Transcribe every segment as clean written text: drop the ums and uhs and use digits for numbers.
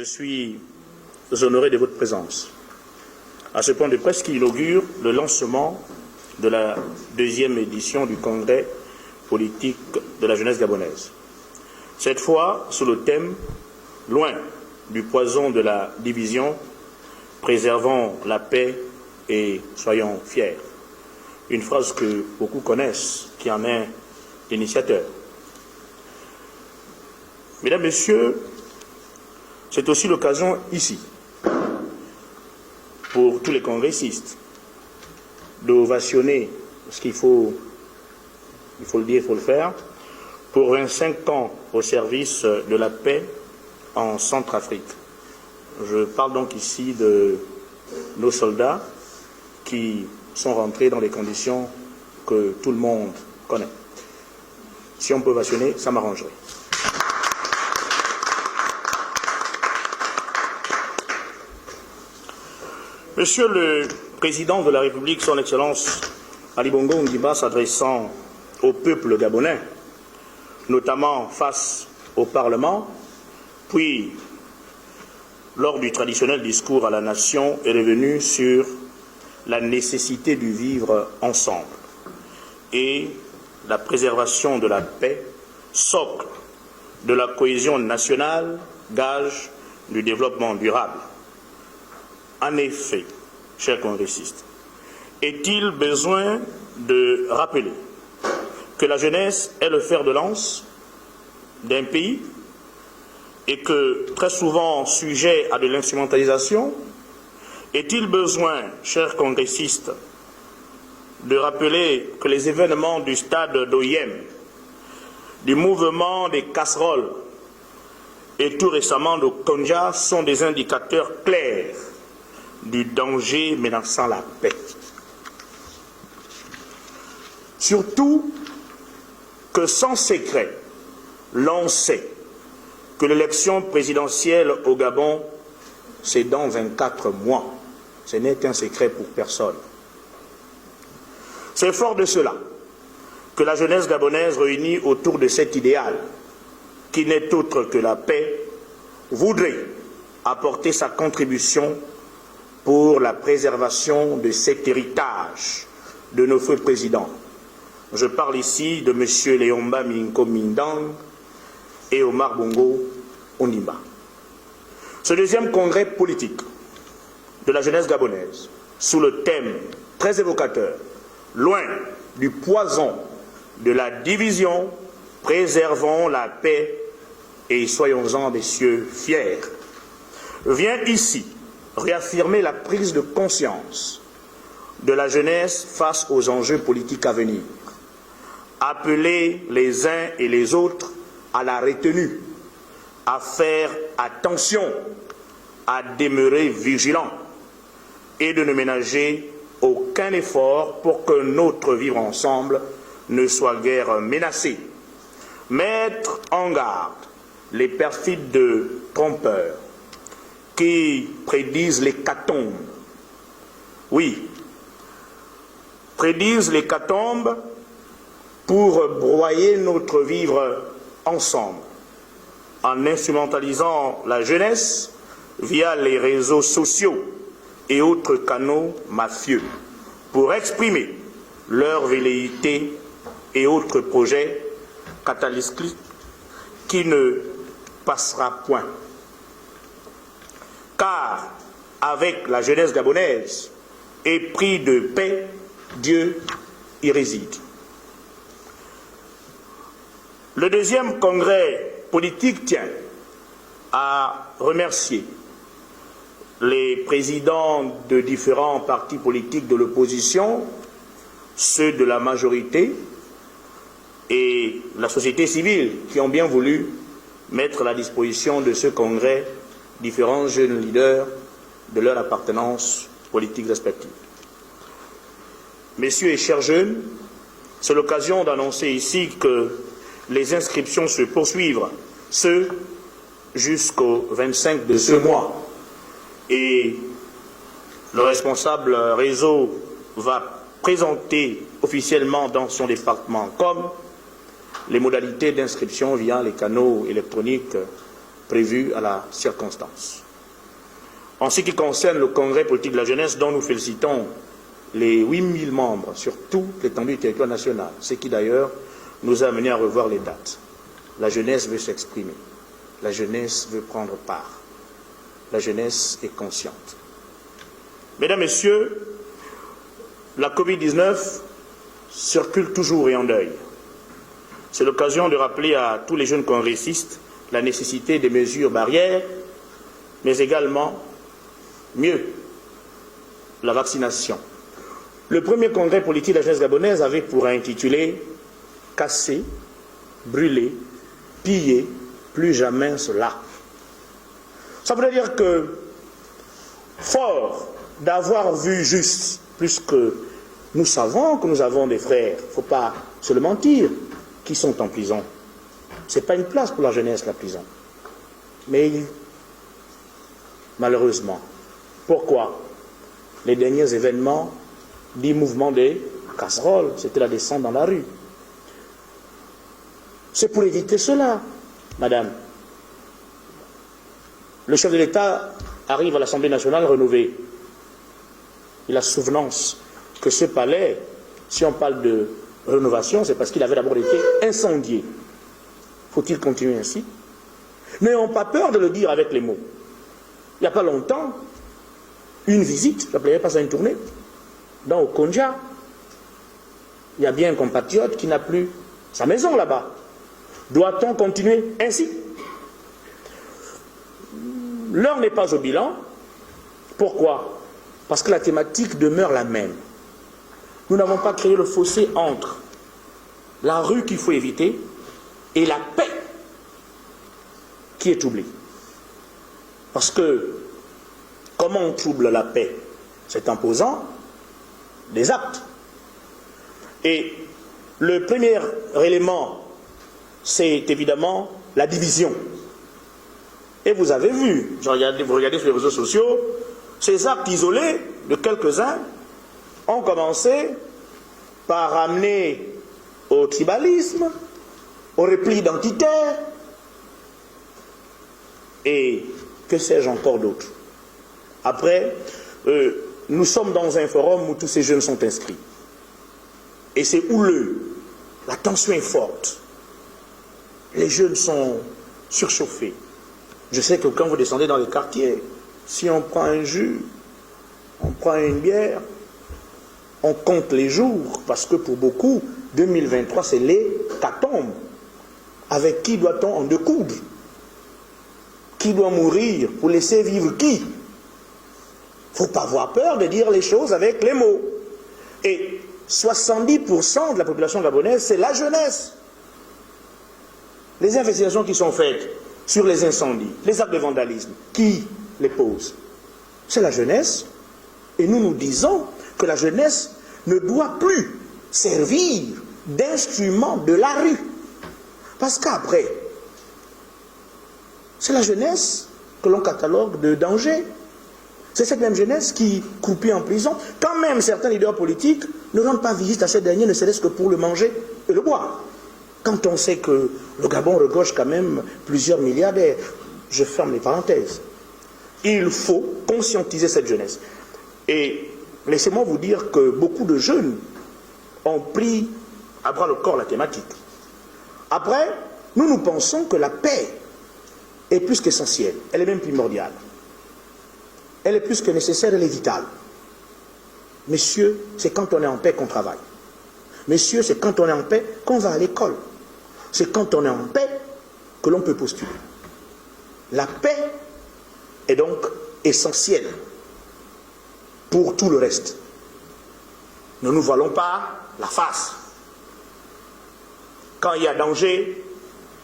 Je suis honoré de votre présence à ce point de presse qui inaugure le lancement de la deuxième édition du Congrès politique de la jeunesse gabonaise. Cette fois, sous le thème « Loin du poison de la division, préservons la paix et soyons fiers ». Une phrase que beaucoup connaissent, qui en est l'initiateur. Mesdames, Messieurs, c'est aussi l'occasion ici, pour tous les congressistes, d'ovationner, parce qu'il faut le dire, il faut le faire, pour 25 ans au service de la paix en Centrafrique. Je parle donc ici de nos soldats qui sont rentrés dans les conditions que tout le monde connaît. Si on peut ovationner, ça m'arrangerait. Monsieur le Président de la République, Son Excellence Ali Bongo Ondimba, s'adressant au peuple gabonais, notamment face au Parlement, puis lors du traditionnel discours à la nation, est revenu sur la nécessité du vivre ensemble et la préservation de la paix, socle de la cohésion nationale, gage du développement durable. En effet, chers congressistes, est-il besoin de rappeler que la jeunesse est le fer de lance d'un pays et que très souvent sujet à de l'instrumentalisation? Est-il besoin, chers congressistes, de rappeler que les événements du stade d'Oyem, du mouvement des casseroles et tout récemment de Konja sont des indicateurs clairs du danger menaçant la paix? Surtout que sans secret, l'on sait que l'élection présidentielle au Gabon, c'est dans 24 mois. Ce n'est qu'un secret pour personne. C'est fort de cela que la jeunesse gabonaise réunie autour de cet idéal, qui n'est autre que la paix, voudrait apporter sa contribution pour la préservation de cet héritage de nos feux présidents. Je parle ici de M. Léomba Minko Mindang et Omar Bongo Ondimba. Ce deuxième congrès politique de la jeunesse gabonaise, sous le thème très évocateur, loin du poison de la division, préservons la paix et soyons-en, messieurs, fiers, vient ici réaffirmer la prise de conscience de la jeunesse face aux enjeux politiques à venir, appeler les uns et les autres à la retenue, à faire attention, à demeurer vigilants et de ne ménager aucun effort pour que notre vivre ensemble ne soit guère menacé. Mettre en garde les perfides de trompeurs qui prédisent l'hécatombe. Oui, prédisent l'hécatombe pour broyer notre vivre ensemble, en instrumentalisant la jeunesse via les réseaux sociaux et autres canaux mafieux, pour exprimer leurs velléités et autres projets catalytiques qui ne passera point. Car avec la jeunesse gabonaise, épris de paix, Dieu y réside. Le deuxième congrès politique tient à remercier les présidents de différents partis politiques de l'opposition, ceux de la majorité et la société civile qui ont bien voulu mettre à la disposition de ce congrès différents jeunes leaders de leur appartenance politique respective. Messieurs et chers jeunes, c'est l'occasion d'annoncer ici que les inscriptions se poursuivent, ce jusqu'au 25 de ce mois. Et le responsable réseau va présenter officiellement dans son département comme les modalités d'inscription via les canaux électroniques prévu à la circonstance. En ce qui concerne le Congrès politique de la jeunesse, dont nous félicitons les 8000 membres sur toute l'étendue du territoire national, ce qui d'ailleurs nous a amené à revoir les dates. La jeunesse veut s'exprimer, la jeunesse veut prendre part, la jeunesse est consciente. Mesdames, Messieurs, la Covid-19 circule toujours et en deuil. C'est l'occasion de rappeler à tous les jeunes congressistes la nécessité des mesures barrières, mais également, mieux, la vaccination. Le premier congrès politique de la jeunesse gabonaise avait pour intitulé « Casser, brûler, piller, plus jamais cela ». Ça voudrait dire que, fort d'avoir vu juste, puisque nous savons que nous avons des frères, il ne faut pas se le mentir, qui sont en prison. Ce n'est pas une place pour la jeunesse, la prison. Mais malheureusement, pourquoi? Les derniers événements du mouvement des casseroles, c'était la descente dans la rue. C'est pour éviter cela, madame. Le chef de l'État arrive à l'Assemblée nationale rénovée. Il a souvenance que ce palais, si on parle de rénovation, c'est parce qu'il avait d'abord été incendié. Faut-il continuer ainsi? N'ayons pas peur de le dire avec les mots. Il n'y a pas longtemps, une visite, je n'appellerai pas ça une tournée, dans Okonja, il y a bien un compatriote qui n'a plus sa maison là-bas. Doit-on continuer ainsi? L'heure n'est pas au bilan. Pourquoi? Parce que la thématique demeure la même. Nous n'avons pas créé le fossé entre la rue qu'il faut éviter et la paix qui est troublée. Parce que comment on trouble la paix? C'est en posant des actes. Et le premier élément, c'est évidemment la division. Et vous avez vu, vous regardez sur les réseaux sociaux, ces actes isolés de quelques-uns ont commencé par ramener au tribalisme, au repli identitaire, et que sais-je encore d'autre. Après, nous sommes dans un forum où tous ces jeunes sont inscrits. Et c'est houleux, la tension est forte, les jeunes sont surchauffés. Je sais que quand vous descendez dans les quartiers, si on prend un jus, on prend une bière, on compte les jours, parce que pour beaucoup, 2023, c'est l'hécatombe. Avec qui doit-on en découdre? Qui doit mourir pour laisser vivre qui? Il ne faut pas avoir peur de dire les choses avec les mots. Et 70% de la population gabonaise, c'est la jeunesse. Les investigations qui sont faites sur les incendies, les actes de vandalisme, qui les pose? C'est la jeunesse. Et nous nous disons que la jeunesse ne doit plus servir d'instrument de la rue. Parce qu'après, c'est la jeunesse que l'on catalogue de danger. C'est cette même jeunesse qui croupit en prison. Quand même certains leaders politiques ne rendent pas visite à cette dernière, ne serait-ce que pour le manger et le boire. Quand on sait que le Gabon regorge quand même plusieurs milliardaires, je ferme les parenthèses. Il faut conscientiser cette jeunesse. Et laissez-moi vous dire que beaucoup de jeunes ont pris à bras le corps la thématique. Après, nous pensons que la paix est plus qu'essentielle, elle est même primordiale. Elle est plus que nécessaire, elle est vitale. Messieurs, c'est quand on est en paix qu'on travaille. Messieurs, c'est quand on est en paix qu'on va à l'école. C'est quand on est en paix que l'on peut postuler. La paix est donc essentielle pour tout le reste. Ne nous voilons pas la face. Quand il y a danger,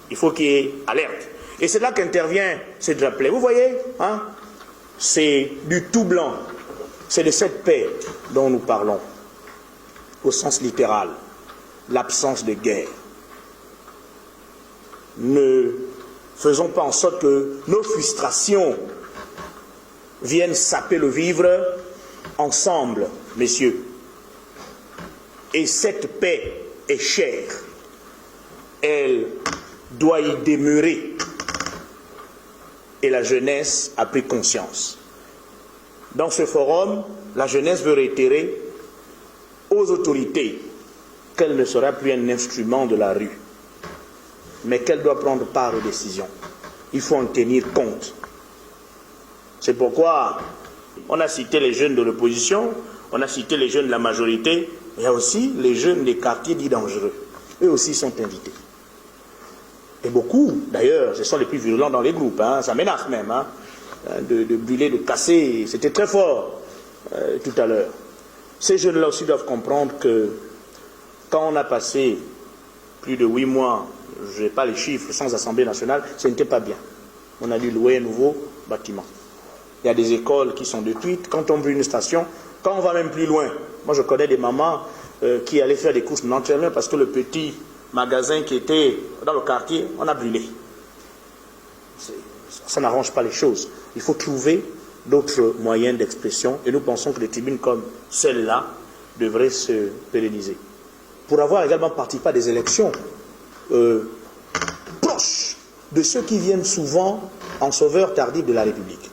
il faut qu'il y ait alerte. Et c'est là qu'intervient ce drapelet. Vous voyez, hein, c'est du tout blanc. C'est de cette paix dont nous parlons, au sens littéral, l'absence de guerre. Ne faisons pas en sorte que nos frustrations viennent saper le vivre ensemble, messieurs. Et cette paix est chère. Elle doit y demeurer. et la jeunesse a pris conscience. Dans ce forum, la jeunesse veut réitérer aux autorités qu'elle ne sera plus un instrument de la rue, mais qu'elle doit prendre part aux décisions. Il faut en tenir compte. C'est pourquoi on a cité les jeunes de l'opposition, on a cité les jeunes de la majorité, il y a aussi les jeunes des quartiers dits dangereux. Eux aussi sont invités. Et beaucoup, d'ailleurs, ce sont les plus virulents dans les groupes, hein, ça menace même, hein, de brûler, de casser, c'était très fort tout à l'heure. Ces jeunes-là aussi doivent comprendre que quand on a passé plus de 8 mois, je n'ai pas les chiffres, sans Assemblée nationale, ce n'était pas bien. On a dû louer un nouveau bâtiment. Il y a des écoles qui sont détruites. Quand on brûle une station, quand on va même plus loin, moi je connais des mamans qui allaient faire des courses d'entraînement parce que le petit magasin qui était dans le quartier, on a brûlé. Ça n'arrange pas les choses. Il faut trouver d'autres moyens d'expression et nous pensons que des tribunes comme celle-là devraient se pérenniser. Pour avoir également participé à des élections proches de ceux qui viennent souvent en sauveur tardif de la République.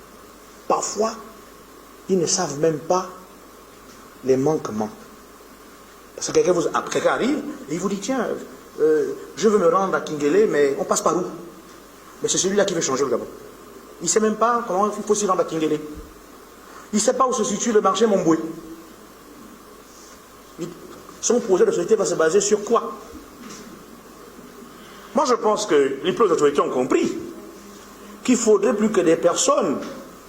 Parfois, ils ne savent même pas les manquements. Parce que quelqu'un arrive et il vous dit, tiens, je veux me rendre à Kingele, mais on passe par où? Mais c'est celui-là qui veut changer le Gabon. Il ne sait même pas comment il faut s'y rendre à Kingele. Il ne sait pas où se situe le marché Momboué. Son projet de société va se baser sur quoi? Moi, je pense que les plus autorités ont compris qu'il faudrait plus que des personnes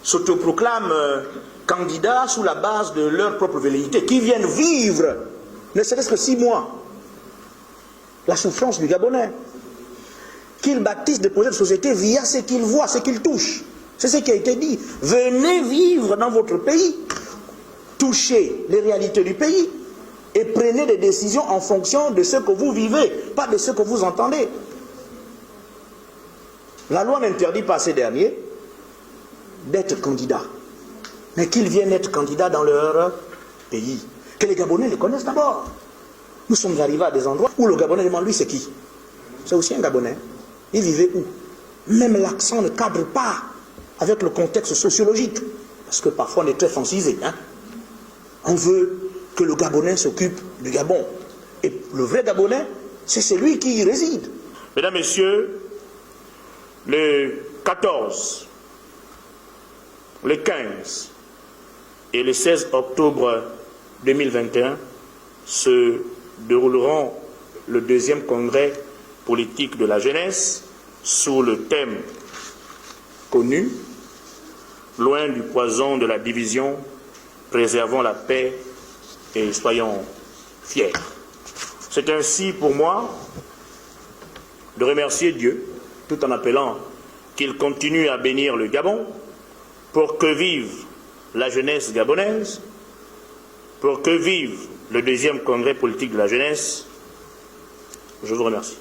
s'autoproclament candidats sous la base de leur propre velléité, qui viennent vivre, ne serait-ce que 6 mois, la souffrance du Gabonais, qu'ils bâtissent des projets de société via ce qu'ils voient, ce qu'ils touchent. C'est ce qui a été dit. Venez vivre dans votre pays, touchez les réalités du pays et prenez des décisions en fonction de ce que vous vivez, pas de ce que vous entendez. La loi n'interdit pas à ces derniers d'être candidats, mais qu'ils viennent être candidats dans leur pays. Que les Gabonais les connaissent d'abord. Nous sommes arrivés à des endroits où le Gabonais demande, lui, c'est qui? C'est aussi un Gabonais. Il vivait où? Même l'accent ne cadre pas avec le contexte sociologique, parce que parfois on est très francisé. Hein? On veut que le Gabonais s'occupe du Gabon. Et le vrai Gabonais, c'est celui qui y réside. Mesdames, Messieurs, le 14, le 15 et le 16 octobre 2021 se dérouleront le 2e congrès politique de la jeunesse sous le thème connu, loin du poison de la division, préservons la paix et soyons fiers. C'est ainsi pour moi de remercier Dieu, tout en appelant qu'il continue à bénir le Gabon, pour que vive la jeunesse gabonaise, pour que vive le 2e congrès politique de la jeunesse. Je vous remercie.